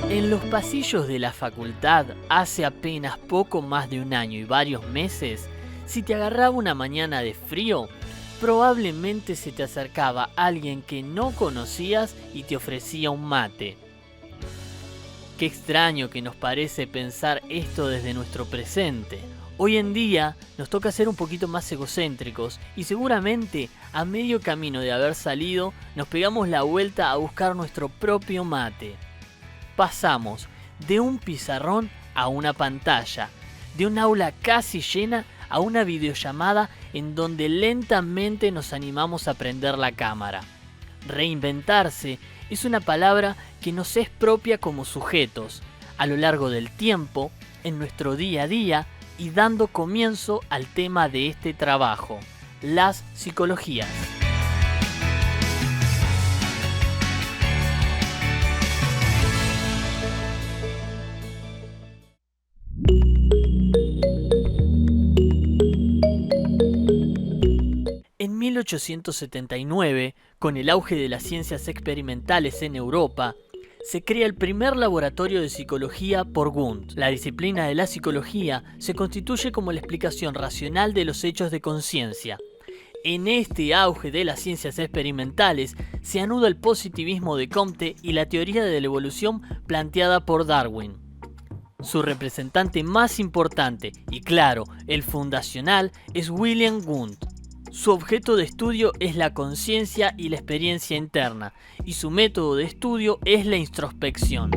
En los pasillos de la facultad, hace apenas poco más de un año y varios meses, si te agarraba una mañana de frío, probablemente se te acercaba alguien que no conocías y te ofrecía un mate. Qué extraño que nos parece pensar esto desde nuestro presente. Hoy en día nos toca ser un poquito más egocéntricos y seguramente a medio camino de haber salido nos pegamos la vuelta a buscar nuestro propio mate. Pasamos de un pizarrón a una pantalla, de un aula casi llena a una videollamada en donde lentamente nos animamos a prender la cámara. Reinventarse es una palabra que nos es propia como sujetos, a lo largo del tiempo, en nuestro día a día y dando comienzo al tema de este trabajo, las psicologías. En 1879, con el auge de las ciencias experimentales en Europa, se crea el primer laboratorio de psicología por Wundt. La disciplina de la psicología se constituye como la explicación racional de los hechos de conciencia. En este auge de las ciencias experimentales se anuda el positivismo de Comte y la teoría de la evolución planteada por Darwin. Su representante más importante y claro, el fundacional, es William Wundt. Su objeto de estudio es la conciencia y la experiencia interna, y su método de estudio es la introspección.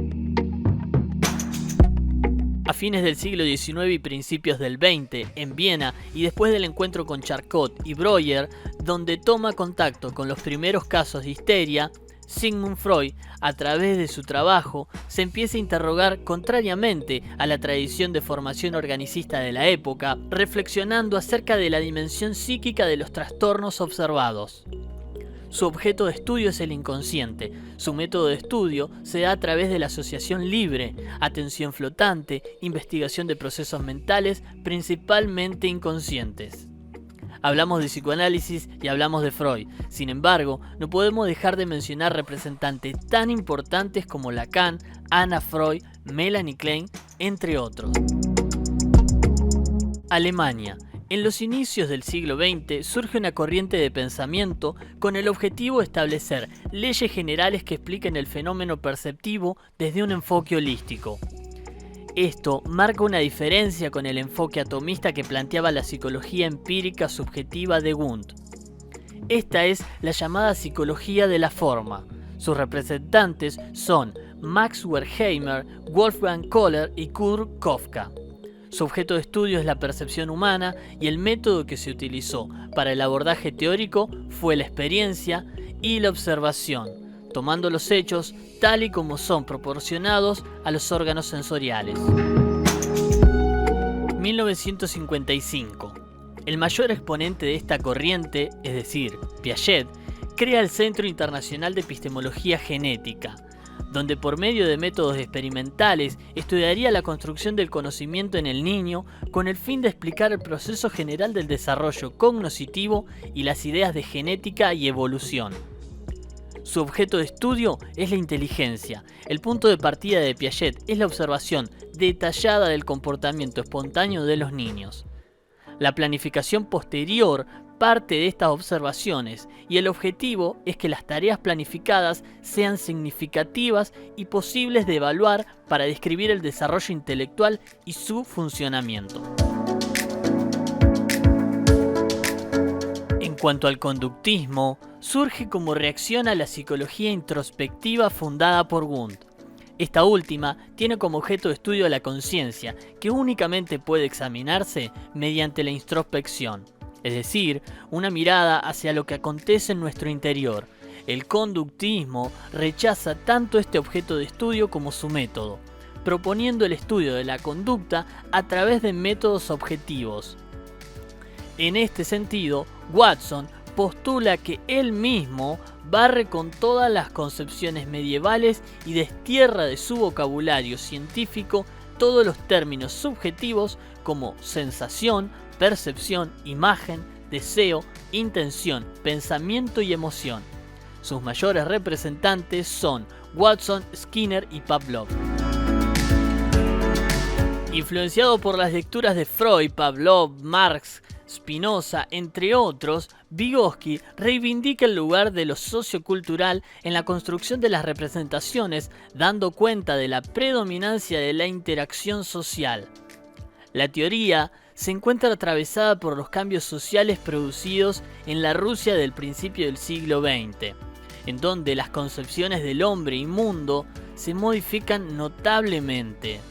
A fines del siglo XIX y principios del XX, en Viena, y después del encuentro con Charcot y Breuer, donde toma contacto con los primeros casos de histeria, Sigmund Freud, a través de su trabajo, se empieza a interrogar contrariamente a la tradición de formación organicista de la época, reflexionando acerca de la dimensión psíquica de los trastornos observados. Su objeto de estudio es el inconsciente. Su método de estudio se da a través de la asociación libre, atención flotante, investigación de procesos mentales, principalmente inconscientes. Hablamos de psicoanálisis y hablamos de Freud. Sin embargo, no podemos dejar de mencionar representantes tan importantes como Lacan, Anna Freud, Melanie Klein, entre otros. Alemania. En los inicios del siglo XX surge una corriente de pensamiento con el objetivo de establecer leyes generales que expliquen el fenómeno perceptivo desde un enfoque holístico. Esto marca una diferencia con el enfoque atomista que planteaba la psicología empírica subjetiva de Wundt. Esta es la llamada psicología de la forma. Sus representantes son Max Wertheimer, Wolfgang Kohler y Kurt Kafka. Su objeto de estudio es la percepción humana y el método que se utilizó para el abordaje teórico fue la experiencia y la observación, tomando los hechos tal y como son proporcionados a los órganos sensoriales. 1955. El mayor exponente de esta corriente, es decir, Piaget, crea el Centro Internacional de Epistemología Genética, donde por medio de métodos experimentales estudiaría la construcción del conocimiento en el niño con el fin de explicar el proceso general del desarrollo cognoscitivo y las ideas de genética y evolución. Su objeto de estudio es la inteligencia. El punto de partida de Piaget es la observación detallada del comportamiento espontáneo de los niños. La planificación posterior parte de estas observaciones y el objetivo es que las tareas planificadas sean significativas y posibles de evaluar para describir el desarrollo intelectual y su funcionamiento. En cuanto al conductismo, surge como reacción a la psicología introspectiva fundada por Wundt. Esta última tiene como objeto de estudio la conciencia, que únicamente puede examinarse mediante la introspección, es decir, una mirada hacia lo que acontece en nuestro interior. El conductismo rechaza tanto este objeto de estudio como su método, proponiendo el estudio de la conducta a través de métodos objetivos. En este sentido, Watson postula que él mismo barre con todas las concepciones medievales y destierra de su vocabulario científico todos los términos subjetivos como sensación, percepción, imagen, deseo, intención, pensamiento y emoción. Sus mayores representantes son Watson, Skinner y Pavlov. Influenciado por las lecturas de Freud, Pavlov, Marx, Spinoza, entre otros, Vygotsky reivindica el lugar de lo sociocultural en la construcción de las representaciones, dando cuenta de la predominancia de la interacción social. La teoría se encuentra atravesada por los cambios sociales producidos en la Rusia del principio del siglo XX, en donde las concepciones del hombre y mundo se modifican notablemente.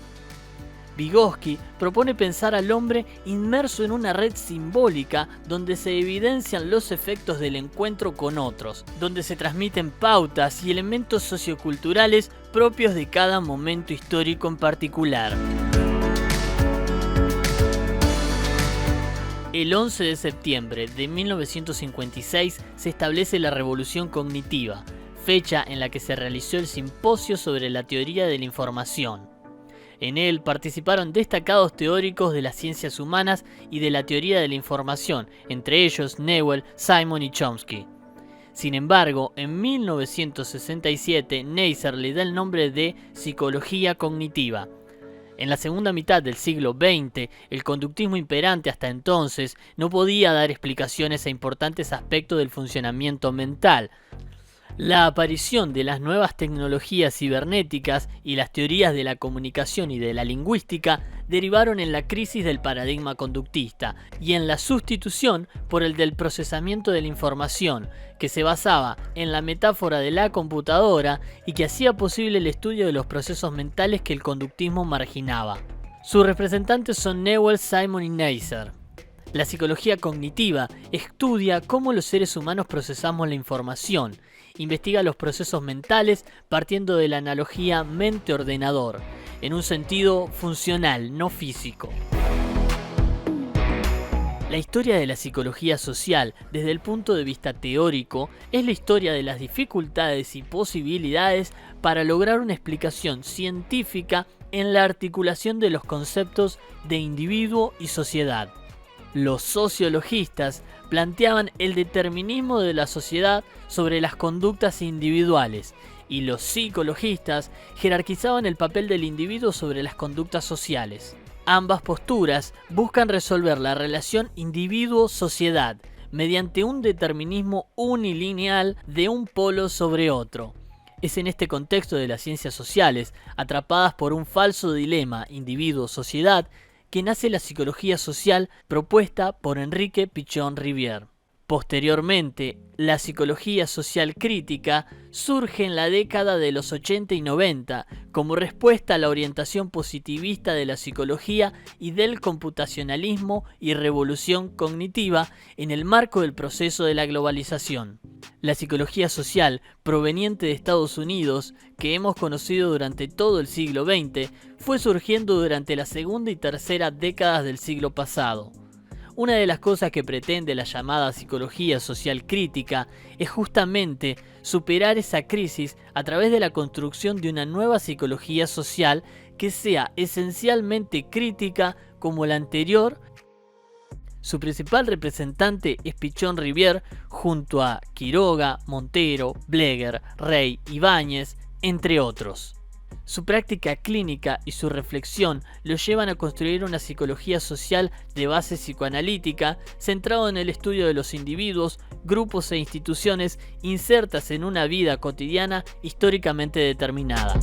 Vygotsky propone pensar al hombre inmerso en una red simbólica donde se evidencian los efectos del encuentro con otros, donde se transmiten pautas y elementos socioculturales propios de cada momento histórico en particular. El 11 de septiembre de 1956 se establece la Revolución Cognitiva, fecha en la que se realizó el simposio sobre la teoría de la información. En él participaron destacados teóricos de las ciencias humanas y de la teoría de la información, entre ellos Newell, Simon y Chomsky. Sin embargo, en 1967 Neisser le da el nombre de psicología cognitiva. En la segunda mitad del siglo XX, el conductismo imperante hasta entonces no podía dar explicaciones a importantes aspectos del funcionamiento mental. La aparición de las nuevas tecnologías cibernéticas y las teorías de la comunicación y de la lingüística derivaron en la crisis del paradigma conductista y en la sustitución por el del procesamiento de la información, que se basaba en la metáfora de la computadora y que hacía posible el estudio de los procesos mentales que el conductismo marginaba. Sus representantes son Newell, Simon y Neisser. La psicología cognitiva estudia cómo los seres humanos procesamos la información. Investiga los procesos mentales partiendo de la analogía mente-ordenador, en un sentido funcional, no físico. La historia de la psicología social, desde el punto de vista teórico, es la historia de las dificultades y posibilidades para lograr una explicación científica en la articulación de los conceptos de individuo y sociedad. Los sociologistas planteaban el determinismo de la sociedad sobre las conductas individuales y los psicologistas jerarquizaban el papel del individuo sobre las conductas sociales. Ambas posturas buscan resolver la relación individuo-sociedad mediante un determinismo unilineal de un polo sobre otro. Es en este contexto de las ciencias sociales, atrapadas por un falso dilema individuo-sociedad, que nace la psicología social propuesta por Enrique Pichon-Rivière. Posteriormente, la psicología social crítica surge en la década de los 80 y 90 como respuesta a la orientación positivista de la psicología y del computacionalismo y revolución cognitiva en el marco del proceso de la globalización. La psicología social proveniente de Estados Unidos, que hemos conocido durante todo el siglo XX, fue surgiendo durante la segunda y tercera décadas del siglo pasado. Una de las cosas que pretende la llamada psicología social crítica es justamente superar esa crisis a través de la construcción de una nueva psicología social que sea esencialmente crítica como la anterior. Su principal representante es Pichon-Rivière junto a Quiroga, Montero, Bleger, Rey, Ibáñez, entre otros. Su práctica clínica y su reflexión lo llevan a construir una psicología social de base psicoanalítica centrado en el estudio de los individuos, grupos e instituciones insertas en una vida cotidiana históricamente determinada.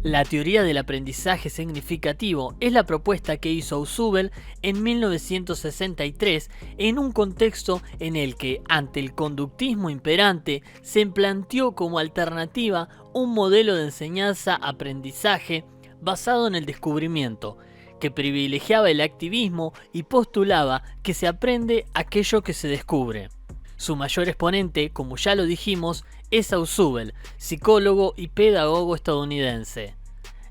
La teoría del aprendizaje significativo es la propuesta que hizo Ausubel en 1963 en un contexto en el que, ante el conductismo imperante, se planteó como alternativa un modelo de enseñanza-aprendizaje basado en el descubrimiento, que privilegiaba el activismo y postulaba que se aprende aquello que se descubre. Su mayor exponente, como ya lo dijimos, es Ausubel, psicólogo y pedagogo estadounidense.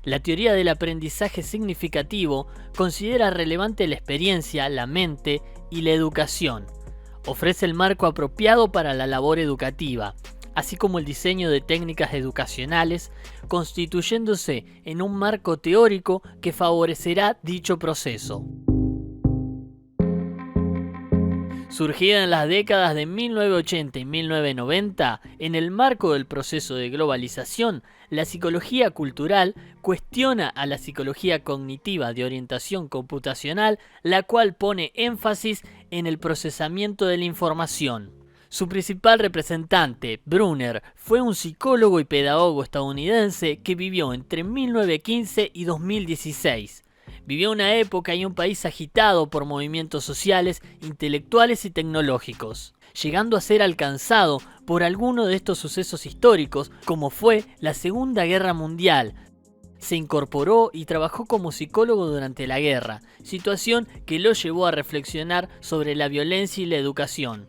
La teoría del aprendizaje significativo considera relevante la experiencia, la mente y la educación. Ofrece el marco apropiado para la labor educativa, así como el diseño de técnicas educacionales, constituyéndose en un marco teórico que favorecerá dicho proceso. Surgida en las décadas de 1980 y 1990, en el marco del proceso de globalización, la psicología cultural cuestiona a la psicología cognitiva de orientación computacional, la cual pone énfasis en el procesamiento de la información. Su principal representante, Brunner, fue un psicólogo y pedagogo estadounidense que vivió entre 1915 y 2016. Vivió una época y un país agitado por movimientos sociales, intelectuales y tecnológicos, llegando a ser alcanzado por alguno de estos sucesos históricos, como fue la Segunda Guerra Mundial. Se incorporó y trabajó como psicólogo durante la guerra, situación que lo llevó a reflexionar sobre la violencia y la educación.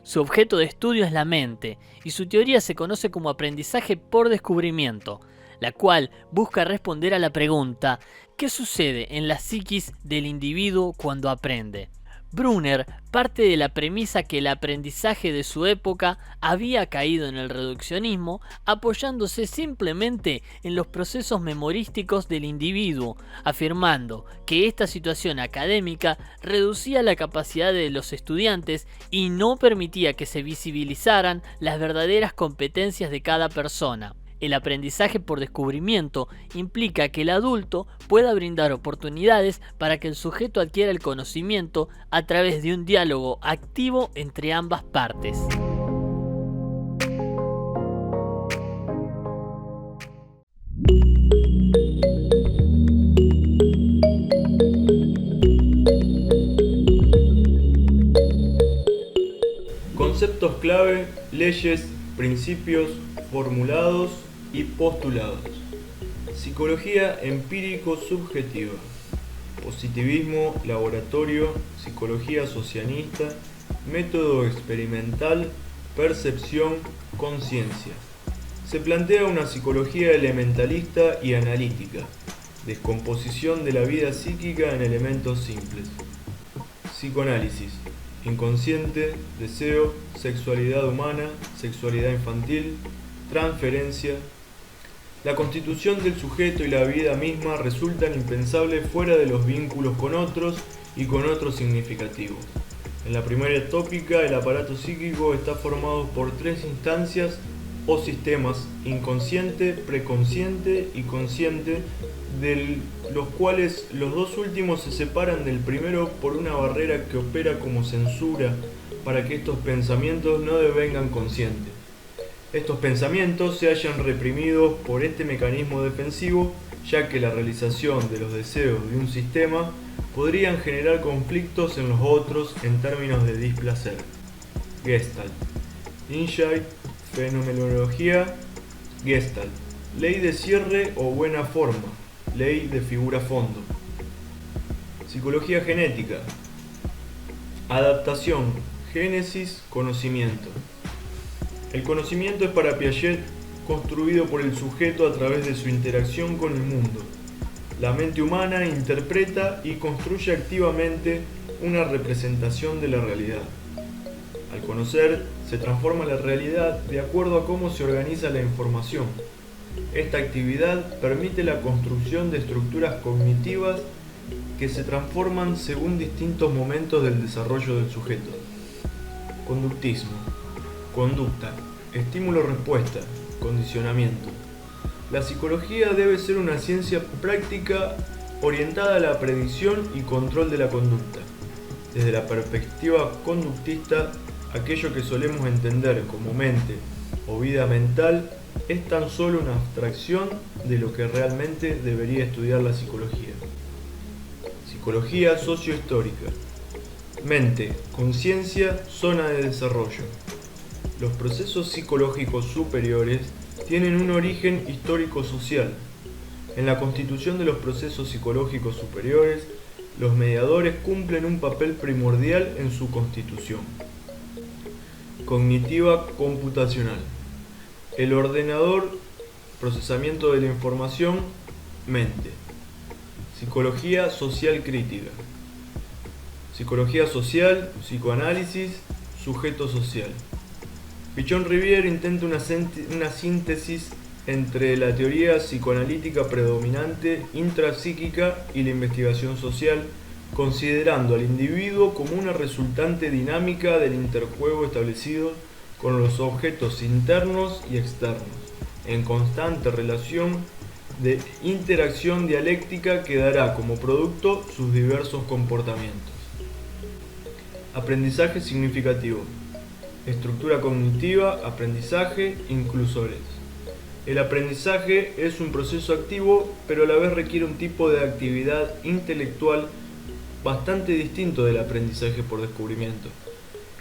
Su objeto de estudio es la mente, y su teoría se conoce como aprendizaje por descubrimiento, la cual busca responder a la pregunta: ¿qué sucede en la psiquis del individuo cuando aprende? Brunner parte de la premisa que el aprendizaje de su época había caído en el reduccionismo, apoyándose simplemente en los procesos memorísticos del individuo, afirmando que esta situación académica reducía la capacidad de los estudiantes y no permitía que se visibilizaran las verdaderas competencias de cada persona. El aprendizaje por descubrimiento implica que el adulto pueda brindar oportunidades para que el sujeto adquiera el conocimiento a través de un diálogo activo entre ambas partes. Conceptos clave, leyes, principios, formulados y postulados. Psicología empírico-subjetiva. Positivismo, laboratorio, psicología socialista, método experimental, percepción, conciencia. Se plantea una psicología elementalista y analítica, descomposición de la vida psíquica en elementos simples. Psicoanálisis. Inconsciente, deseo, sexualidad humana, sexualidad infantil, transferencia. La constitución del sujeto y la vida misma resultan impensables fuera de los vínculos con otros y con otros significativos. En la primera tópica, el aparato psíquico está formado por tres instancias o sistemas: inconsciente, preconsciente y consciente, de los cuales los dos últimos se separan del primero por una barrera que opera como censura para que estos pensamientos no devengan conscientes. Estos pensamientos se hallan reprimidos por este mecanismo defensivo, ya que la realización de los deseos de un sistema podrían generar conflictos en los otros en términos de displacer. Gestalt. Insight, fenomenología, Gestalt. Ley de cierre o buena forma. Ley de figura-fondo. Psicología genética. Adaptación, génesis, conocimiento. El conocimiento es para Piaget construido por el sujeto a través de su interacción con el mundo. La mente humana interpreta y construye activamente una representación de la realidad. Al conocer, se transforma la realidad de acuerdo a cómo se organiza la información. Esta actividad permite la construcción de estructuras cognitivas que se transforman según distintos momentos del desarrollo del sujeto. Conductismo. Conducta. Estímulo-respuesta. Condicionamiento. La psicología debe ser una ciencia práctica orientada a la predicción y control de la conducta. Desde la perspectiva conductista, aquello que solemos entender como mente o vida mental es tan solo una abstracción de lo que realmente debería estudiar la psicología. Psicología sociohistórica. Mente, conciencia, zona de desarrollo. Los procesos psicológicos superiores tienen un origen histórico-social. En la constitución de los procesos psicológicos superiores, los mediadores cumplen un papel primordial en su constitución. Cognitiva computacional. El ordenador, procesamiento de la información, mente. Psicología social crítica. Psicología social, psicoanálisis, sujeto social. Pichon-Rivière intenta una síntesis entre la teoría psicoanalítica predominante intrapsíquica y la investigación social, considerando al individuo como una resultante dinámica del interjuego establecido con los objetos internos y externos, en constante relación de interacción dialéctica que dará como producto sus diversos comportamientos. Aprendizaje significativo. Estructura cognitiva, aprendizaje, inclusores. El aprendizaje es un proceso activo, pero a la vez requiere un tipo de actividad intelectual bastante distinto del aprendizaje por descubrimiento.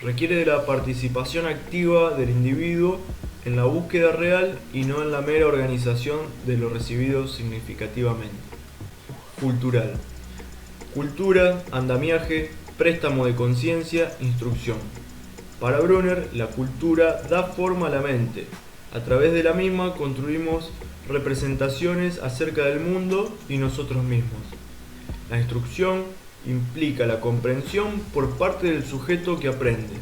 Requiere de la participación activa del individuo en la búsqueda real y no en la mera organización de lo recibido significativamente. Cultural. Cultura, andamiaje, préstamo de conciencia, instrucción. Para Brunner, la cultura da forma a la mente. A través de la misma construimos representaciones acerca del mundo y nosotros mismos. La instrucción implica la comprensión por parte del sujeto que aprende.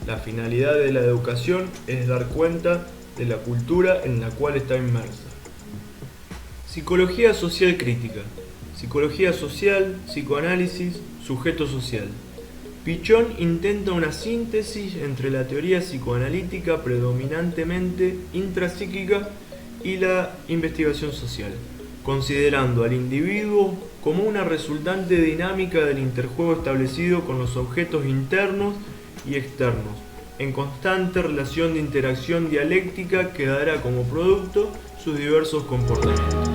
La finalidad de la educación es dar cuenta de la cultura en la cual está inmersa. Psicología social crítica. Psicología social, psicoanálisis, sujeto social. Pichon intenta una síntesis entre la teoría psicoanalítica predominantemente intrapsíquica y la investigación social, considerando al individuo como una resultante dinámica del interjuego establecido con los objetos internos y externos, en constante relación de interacción dialéctica que dará como producto sus diversos comportamientos.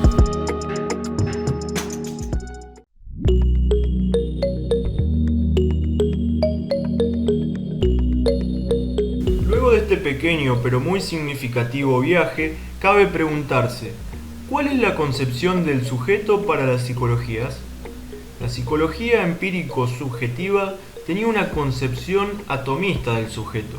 Luego de este pequeño pero muy significativo viaje, cabe preguntarse, ¿cuál es la concepción del sujeto para las psicologías? La psicología empírico-subjetiva tenía una concepción atomista del sujeto.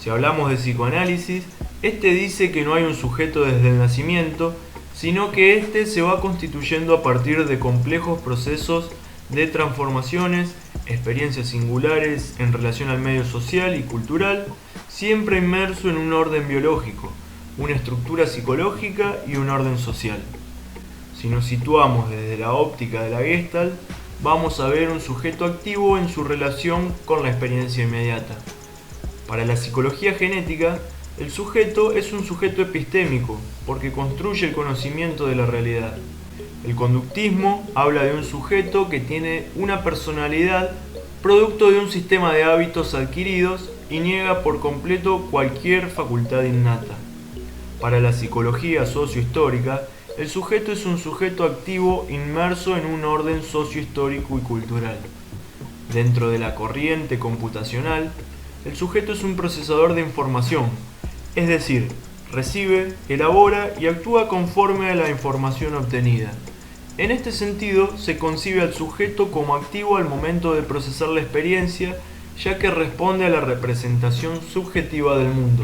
Si hablamos de psicoanálisis, este dice que no hay un sujeto desde el nacimiento, sino que éste se va constituyendo a partir de complejos procesos de transformaciones, experiencias singulares en relación al medio social y cultural, siempre inmerso en un orden biológico, una estructura psicológica y un orden social. Si nos situamos desde la óptica de la Gestalt, vamos a ver un sujeto activo en su relación con la experiencia inmediata. Para la psicología genética, el sujeto es un sujeto epistémico, porque construye el conocimiento de la realidad. El conductismo habla de un sujeto que tiene una personalidad producto de un sistema de hábitos adquiridos y niega por completo cualquier facultad innata. Para la psicología sociohistórica, el sujeto es un sujeto activo inmerso en un orden sociohistórico y cultural. Dentro de la corriente computacional, el sujeto es un procesador de información, es decir, recibe, elabora y actúa conforme a la información obtenida. En este sentido, se concibe al sujeto como activo al momento de procesar la experiencia, ya que responde a la representación subjetiva del mundo.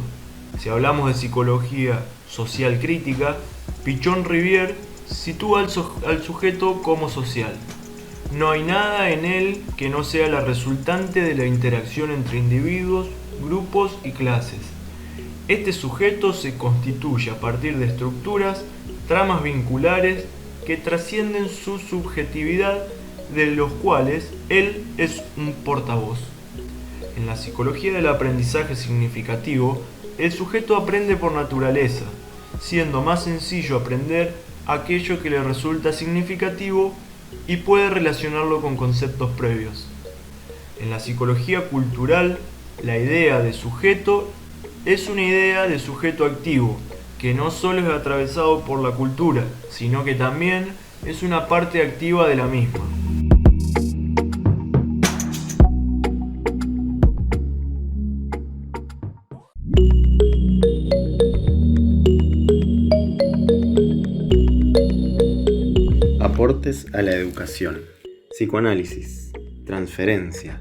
Si hablamos de psicología social crítica, Pichon-Rivière sitúa al sujeto como social. No hay nada en él que no sea la resultante de la interacción entre individuos, grupos y clases. Este sujeto se constituye a partir de estructuras, tramas vinculares que trascienden su subjetividad, de los cuales él es un portavoz. En la psicología del aprendizaje significativo, el sujeto aprende por naturaleza, siendo más sencillo aprender aquello que le resulta significativo y puede relacionarlo con conceptos previos. En la psicología cultural, la idea de sujeto es una idea de sujeto activo, que no solo es atravesado por la cultura, sino que también es una parte activa de la misma. Aportes a la educación. Psicoanálisis. Transferencia.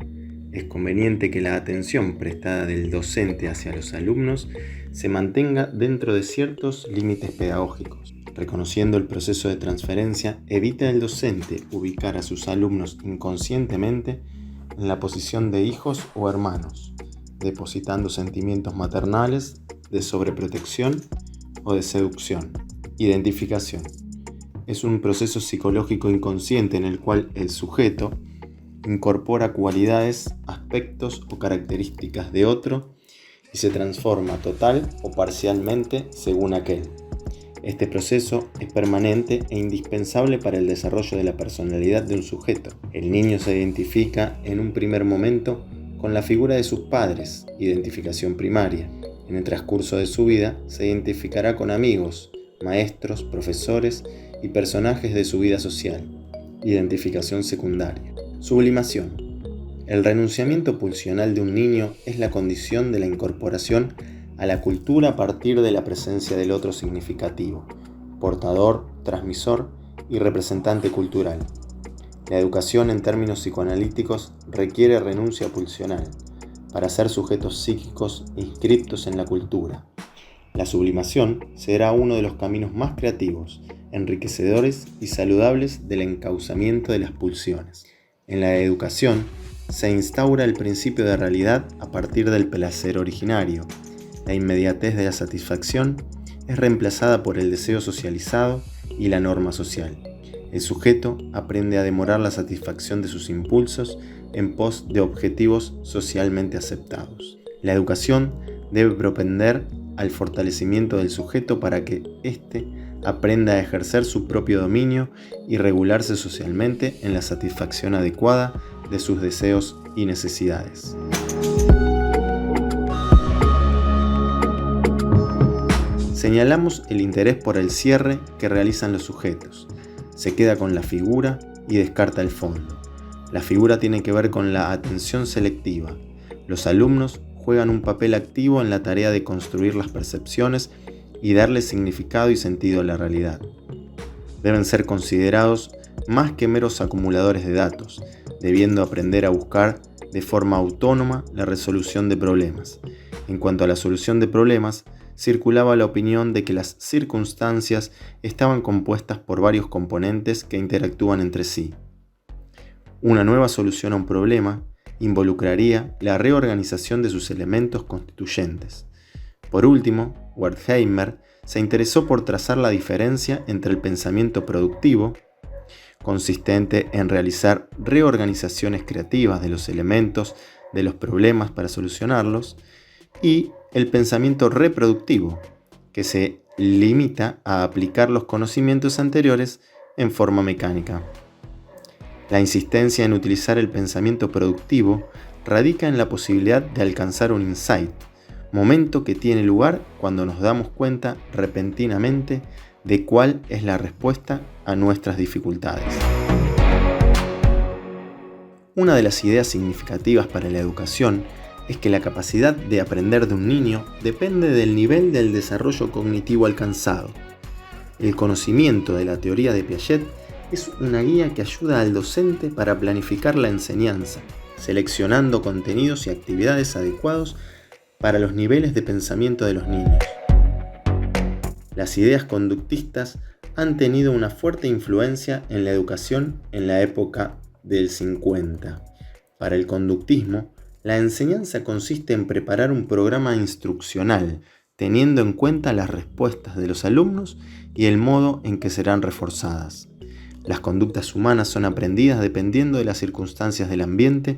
Es conveniente que la atención prestada del docente hacia los alumnos se mantenga dentro de ciertos límites pedagógicos. Reconociendo el proceso de transferencia, evita el docente ubicar a sus alumnos inconscientemente en la posición de hijos o hermanos, depositando sentimientos maternales, de sobreprotección o de seducción. Identificación. Es un proceso psicológico inconsciente en el cual el sujeto incorpora cualidades, aspectos o características de otro y se transforma total o parcialmente según aquel. Este proceso es permanente e indispensable para el desarrollo de la personalidad de un sujeto. El niño se identifica en un primer momento con la figura de sus padres, identificación primaria. En el transcurso de su vida se identificará con amigos, maestros, profesores y personajes de su vida social, identificación secundaria. Sublimación. El renunciamiento pulsional de un niño es la condición de la incorporación a la cultura a partir de la presencia del otro significativo, portador, transmisor y representante cultural. La educación en términos psicoanalíticos requiere renuncia pulsional para ser sujetos psíquicos inscriptos en la cultura. La sublimación será uno de los caminos más creativos, enriquecedores y saludables del encauzamiento de las pulsiones. En la educación se instaura el principio de realidad a partir del placer originario. La inmediatez de la satisfacción es reemplazada por el deseo socializado y la norma social. El sujeto aprende a demorar la satisfacción de sus impulsos en pos de objetivos socialmente aceptados. La educación debe propender al fortalecimiento del sujeto para que éste aprenda a ejercer su propio dominio y regularse socialmente en la satisfacción adecuada de sus deseos y necesidades. Señalamos el interés por el cierre que realizan los sujetos. Se queda con la figura y descarta el fondo. La figura tiene que ver con la atención selectiva. Los alumnos juegan un papel activo en la tarea de construir las percepciones y darle significado y sentido a la realidad. Deben ser considerados más que meros acumuladores de datos, debiendo aprender a buscar de forma autónoma la resolución de problemas. En cuanto a la solución de problemas, circulaba la opinión de que las circunstancias estaban compuestas por varios componentes que interactúan entre sí. Una nueva solución a un problema involucraría la reorganización de sus elementos constituyentes. Por último, Wertheimer se interesó por trazar la diferencia entre el pensamiento productivo, consistente en realizar reorganizaciones creativas de los elementos de los problemas para solucionarlos, y el pensamiento reproductivo, que se limita a aplicar los conocimientos anteriores en forma mecánica. La insistencia en utilizar el pensamiento productivo radica en la posibilidad de alcanzar un insight, momento que tiene lugar cuando nos damos cuenta repentinamente de cuál es la respuesta a nuestras dificultades. Una de las ideas significativas para la educación es que la capacidad de aprender de un niño depende del nivel del desarrollo cognitivo alcanzado. El conocimiento de la teoría de Piaget es una guía que ayuda al docente para planificar la enseñanza, seleccionando contenidos y actividades adecuados para los niveles de pensamiento de los niños. Las ideas conductistas han tenido una fuerte influencia en la educación en la época del 50. Para el conductismo, la enseñanza consiste en preparar un programa instruccional, teniendo en cuenta las respuestas de los alumnos y el modo en que serán reforzadas. Las conductas humanas son aprendidas dependiendo de las circunstancias del ambiente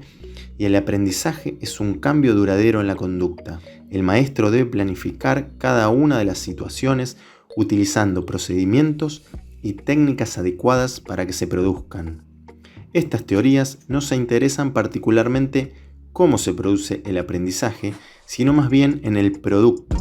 y el aprendizaje es un cambio duradero en la conducta. El maestro debe planificar cada una de las situaciones utilizando procedimientos y técnicas adecuadas para que se produzcan. Estas teorías no se interesan particularmente cómo se produce el aprendizaje, sino más bien en el producto.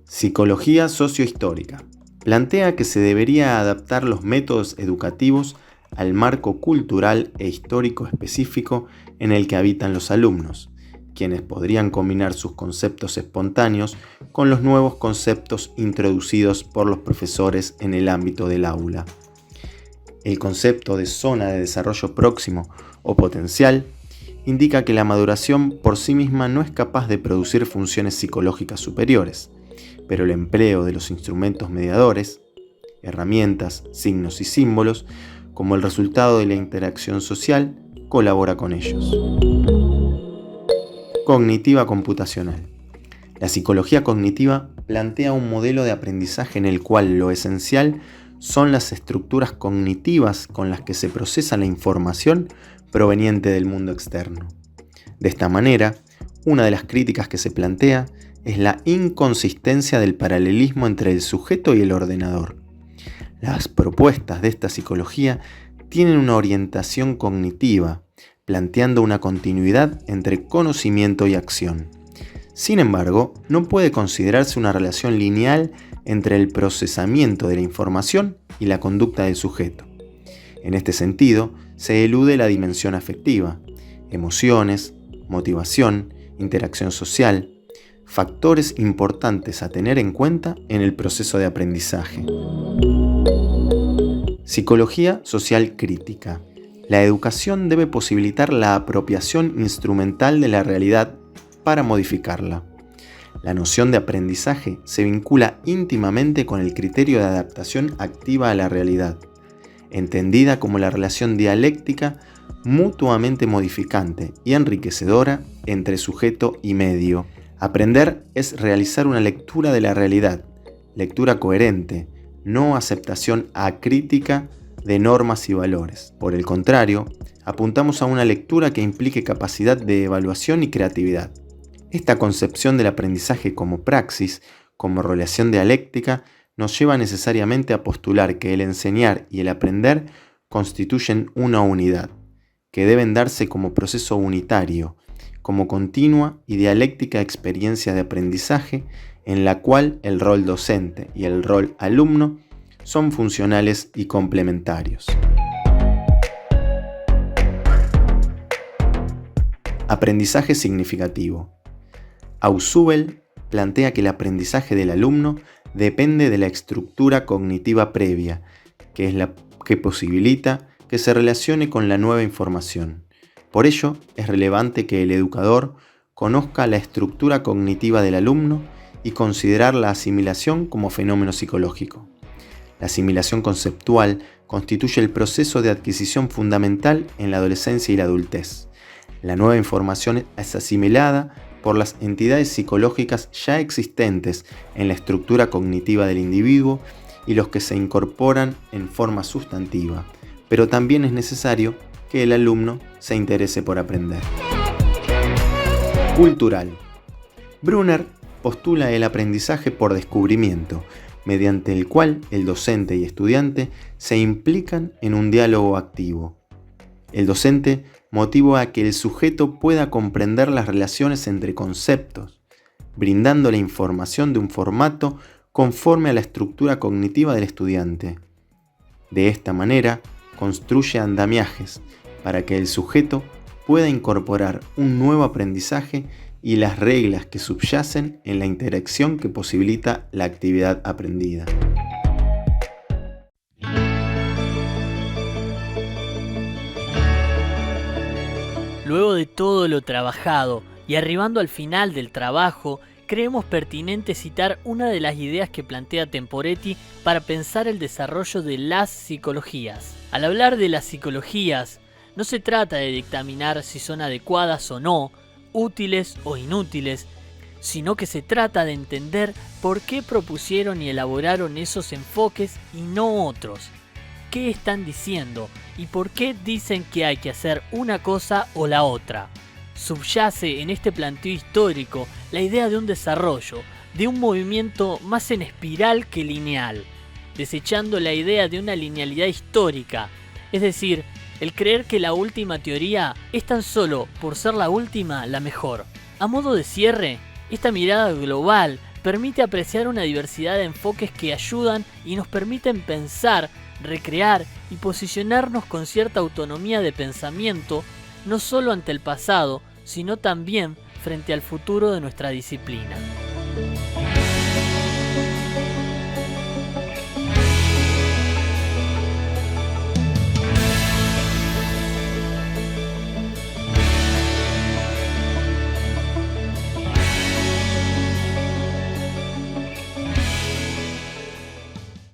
Psicología sociohistórica. Plantea que se debería adaptar los métodos educativos al marco cultural e histórico específico en el que habitan los alumnos, quienes podrían combinar sus conceptos espontáneos con los nuevos conceptos introducidos por los profesores en el ámbito del aula. El concepto de zona de desarrollo próximo o potencial indica que la maduración por sí misma no es capaz de producir funciones psicológicas superiores, pero el empleo de los instrumentos mediadores, herramientas, signos y símbolos, como el resultado de la interacción social, colabora con ellos. Cognitiva computacional. La psicología cognitiva plantea un modelo de aprendizaje en el cual lo esencial son las estructuras cognitivas con las que se procesa la información proveniente del mundo externo. De esta manera, una de las críticas que se plantea es la inconsistencia del paralelismo entre el sujeto y el ordenador. Las propuestas de esta psicología tienen una orientación cognitiva, planteando una continuidad entre conocimiento y acción. Sin embargo, no puede considerarse una relación lineal entre el procesamiento de la información y la conducta del sujeto. En este sentido, se elude la dimensión afectiva, emociones, motivación, interacción social, factores importantes a tener en cuenta en el proceso de aprendizaje. Psicología social crítica. La educación debe posibilitar la apropiación instrumental de la realidad para modificarla. La noción de aprendizaje se vincula íntimamente con el criterio de adaptación activa a la realidad, entendida como la relación dialéctica mutuamente modificante y enriquecedora entre sujeto y medio. Aprender es realizar una lectura de la realidad, lectura coherente, no aceptación acrítica de normas y valores. Por el contrario, apuntamos a una lectura que implique capacidad de evaluación y creatividad. Esta concepción del aprendizaje como praxis, como relación dialéctica, nos lleva necesariamente a postular que el enseñar y el aprender constituyen una unidad, que deben darse como proceso unitario, como continua y dialéctica experiencia de aprendizaje en la cual el rol docente y el rol alumno son funcionales y complementarios. Aprendizaje significativo. Ausubel plantea que el aprendizaje del alumno depende de la estructura cognitiva previa, que es la que posibilita que se relacione con la nueva información. Por ello, es relevante que el educador conozca la estructura cognitiva del alumno y considerar la asimilación como fenómeno psicológico. La asimilación conceptual constituye el proceso de adquisición fundamental en la adolescencia y la adultez. La nueva información es asimilada por las entidades psicológicas ya existentes en la estructura cognitiva del individuo y los que se incorporan en forma sustantiva, pero también es necesario que el alumno se interese por aprender. Cultural. Brunner postula el aprendizaje por descubrimiento, mediante el cual el docente y estudiante se implican en un diálogo activo. El docente motiva a que el sujeto pueda comprender las relaciones entre conceptos, brindando la información de un formato conforme a la estructura cognitiva del estudiante. De esta manera, construye andamiajes para que el sujeto pueda incorporar un nuevo aprendizaje y las reglas que subyacen en la interacción que posibilita la actividad aprendida. Luego de todo lo trabajado y arribando al final del trabajo, creemos pertinente citar una de las ideas que plantea Temporetti para pensar el desarrollo de las psicologías. Al hablar de las psicologías, no se trata de dictaminar si son adecuadas o no, útiles o inútiles, sino que se trata de entender por qué propusieron y elaboraron esos enfoques y no otros. ¿Qué están diciendo y por qué dicen que hay que hacer una cosa o la otra? Subyace en este planteo histórico la idea de un desarrollo, de un movimiento más en espiral que lineal, desechando la idea de una linealidad histórica, es decir, el creer que la última teoría es tan solo por ser la última la mejor. A modo de cierre, esta mirada global permite apreciar una diversidad de enfoques que ayudan y nos permiten pensar, recrear y posicionarnos con cierta autonomía de pensamiento, no solo ante el pasado, sino también frente al futuro de nuestra disciplina.